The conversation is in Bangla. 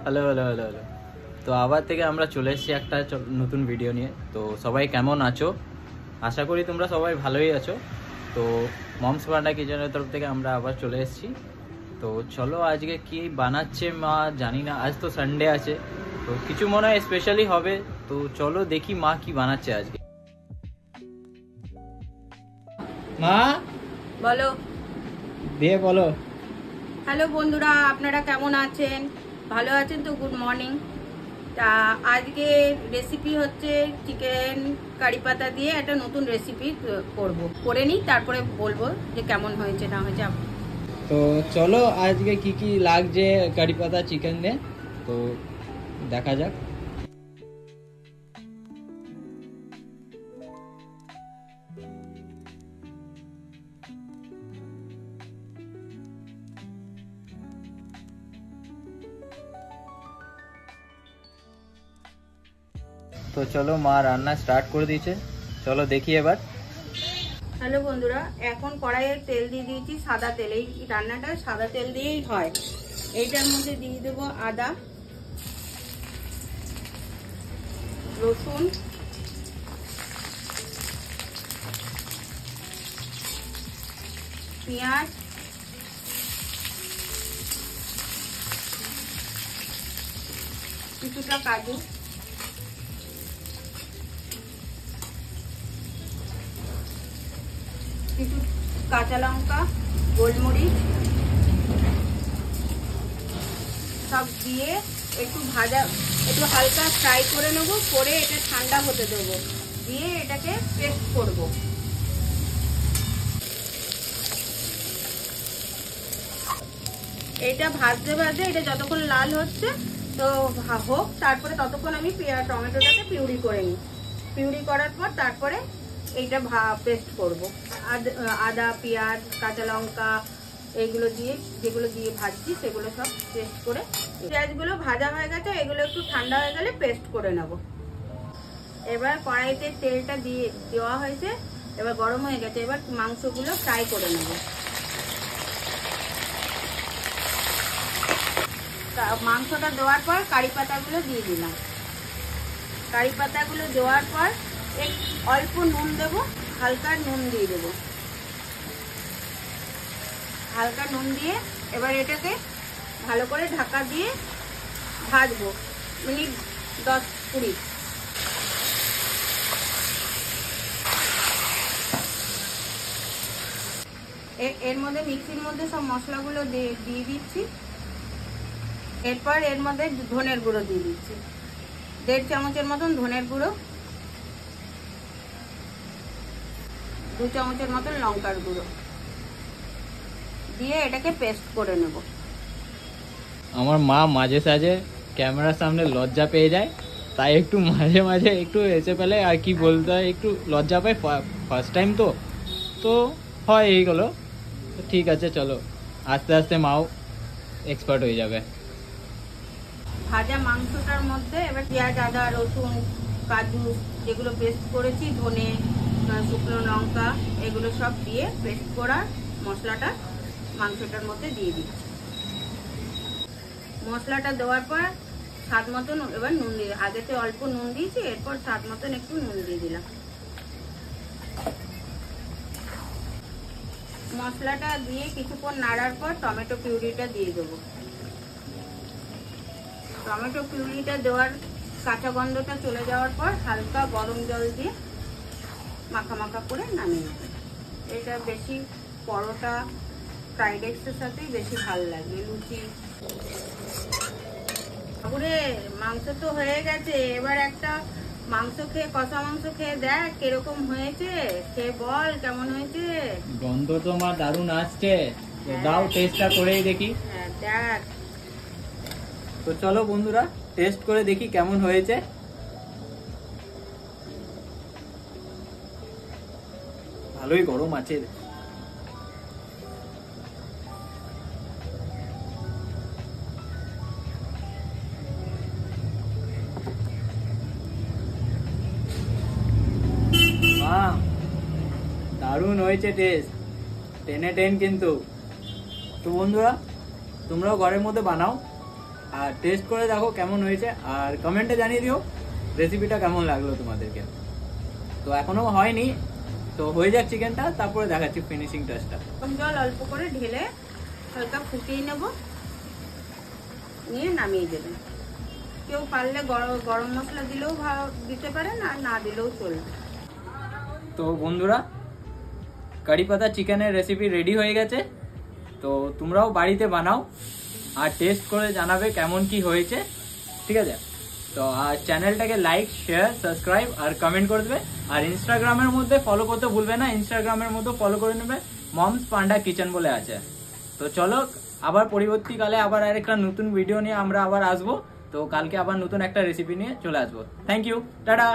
Hello hello hello hello. তো আবার থেকে আমরা চলে এসেছি একটা নতুন ভিডিও নিয়ে। তো সবাই কেমন আছো? আশা করি তোমরা সবাই ভালোই আছো। তো মমস পান্ডা কিচেনের তরফ থেকে আমরা আবার চলে এসেছি। তো চলো আজকে কি বানাচ্ছে মা জানি না, আজ তো সানডে আছে, তো কিছু মনে হয় স্পেশালি হবে। তো চলো দেখি মা কি বানাচ্ছে আজকে। মা বলো। দিয়ে বলো। হ্যালো বন্ধুরা, আপনারা কেমন আছেন? ভালো আছেন তো? Good morning. তা আজকে রেসিপি হচ্ছে চিকেন কারি পাতা দিয়ে একটা নতুন রেসিপি করে নিই, তারপরে বলবো যে কেমন হয়েছে না হয়েছে। তো চলো আজকে কি কি লাগছে কারি পাতা চিকেন দিয়ে, তো দেখা যাক। তো চলো মা রান্না স্টার্ট করে দিয়েছে, চলো দেখি এবার। হ্যালো বন্ধুরা, এখন কড়াইয়ে তেল দিয়ে দিয়েছি, সাদা তেল। এই রান্নাটা সাদা তেল দিয়েই হয়। এইটার মধ্যে দিয়ে দেবো আদা, রসুন, পেঁয়াজ, কিছুটা কাজু, কিছু কাঁচা লঙ্কা, গোলমরিচ সব দিয়ে একটু হালকা ফ্রাই করে নেবো। করে এটা ঠান্ডা হতে দেবো, দিয়ে এটাকে পেস্ট করব। এটা ভাজতে ভাজতে এটা যতক্ষণ লাল হচ্ছে তো হোক, তারপরে ততক্ষণ আমি টমেটোটাকে পিউরি করে নিই। পিউরি করার পর তারপরে এইটা পেস্ট করব। আদা, পেঁয়াজ, কাঁচা লঙ্কা এগুলো দিয়ে, যেগুলো দিয়ে ভাজছি সেগুলো সব পেস্ট করে। পেঁয়াজগুলো ভাজা হয়ে গেছে, এগুলো একটু ঠান্ডা হয়ে গেলে পেস্ট করে নেব। এবার কড়াইতে তেলটা দেওয়া হয়েছে, এবার গরম হয়ে গেছে। এবার মাংসগুলো ফ্রাই করে নেব। মাংসটা দেওয়ার পর কারি পাতাগুলো দিয়ে দিলাম। কারি পাতাগুলো দেওয়ার পর অল্প নুন দেব, হালকা নুন দিয়ে দেব। হালকা নুন দিয়ে এবার এটাকে ভালো করে ঢাকা দিয়ে ভাজবো মিনিট 10-20। এর মধ্যে মিক্সির মধ্যে সব মশলাগুলো দিয়ে দিচ্ছি। এরপর এর মধ্যে ধনের গুঁড়ো দিয়ে দিচ্ছি, 1.5 চামচের মতন ধনের গুঁড়ো, 2 চামচের মতন লঙ্কার গুঁড়ো দিয়ে এটাকে পেস্ট করে নেব। আমার মা মাঝে সাঝে ক্যামেরার সামনে লজ্জা পেয়ে যায়, তাই একটু মাঝে মাঝে একটু এসে পেলে আর কি বলতে হয়, একটু লজ্জা পায়। ফার্স্ট টাইম তো হয় এইগুলো। তো ঠিক আছে, চলো আস্তে আস্তে মাও এক্সপার্ট হয়ে যাবে। ভাজা মাংসটার মধ্যে এবার পেঁয়াজ, আদা, রসুন, কাজু যেগুলো পেস্ট করেছি, ধনে, শুকনো লঙ্কা এগুলো সব দিয়ে পেস্ট করা মশলাটা মাংসটার মধ্যে দিয়ে দিই। মশলাটা দেওয়ার পর স্বাদ মতন এবার নুন দিয়ে, আগেতে অল্প নুন দিয়েছি, এরপর স্বাদ মতন একটু নুন দিয়ে দিলাম। মশলাটা দিয়ে কিছুক্ষণ নাড়ার পর টমেটো পিউরিটা দিয়ে দেবো। টমেটো পিউরিটা দেওয়ার কাঁচা গন্ধটা চলে যাওয়ার পর হালকা গরম জল দিয়ে মাখা মাখা করে নামিয়ে নেব। এটা বেশি পরোটা, ফ্রাইড রাইসের সাথেই বেশি ভালো লাগে, লুচি। তারপরে মাংস তো হয়ে গেছে, এবার একটা কষা মাংস খেয়ে দেখ কিরকম হয়েছে, খেয়ে বল কেমন হয়েছে। গন্ধ তো মা দারুণ আসছে, দাও টেস্টটা করেই দেখি। হ্যাঁ দেখ। তো চলো বন্ধুরা টেস্ট করে দেখি কেমন হয়েছে। ভালোই গরম আছে। দারুণ হয়েছে টেস্ট, 10/10 কিন্তু। তো বন্ধুরা তোমরাও ঘরের মধ্যে বানাও, আর টেস্ট করে দেখো কেমন হয়েছে, আর কমেন্টে জানিয়ে দিও রেসিপিটা কেমন লাগলো তোমাদেরকে। তো এখনো হয়নি, তো হয়ে যাক চিকেনটা, তারপরে দেখাচ্ছি ফিনিশিং টাচটা। জল অল্প করে ঢেলে হালকা ফুটিয়ে নেব, নিয়ে নামিয়ে দেবেন। কেউ পারলে গরম মশলা দিলেও দিতে পারেন, আর না দিলেও চলবে। তো বন্ধুরা, কারি পাতা চিকেনের রেসিপি রেডি হয়ে গেছে। তো তোমরাও বাড়িতে বানাও আর টেস্ট করে জানাবে কেমন কি হয়েছে, ঠিক আছে? তো আর চ্যানেলটাকে লাইক, শেয়ার, সাবস্ক্রাইব আর কমেন্ট করে দেবে। আর ইনস্টাগ্রামের মধ্যে ফলো করতে ভুলবে না, ইনস্টাগ্রামের মধ্যে ফলো করে নেবে, মমস পান্ডা কিচেন বলে আছে। তো চলো, আবার পরবর্তীকালে আবার আরেকটা নতুন ভিডিও নিয়ে আমরা আবার আসবো। তো কালকে আবার নতুন একটা রেসিপি নিয়ে চলে আসবো। Thank you, tata.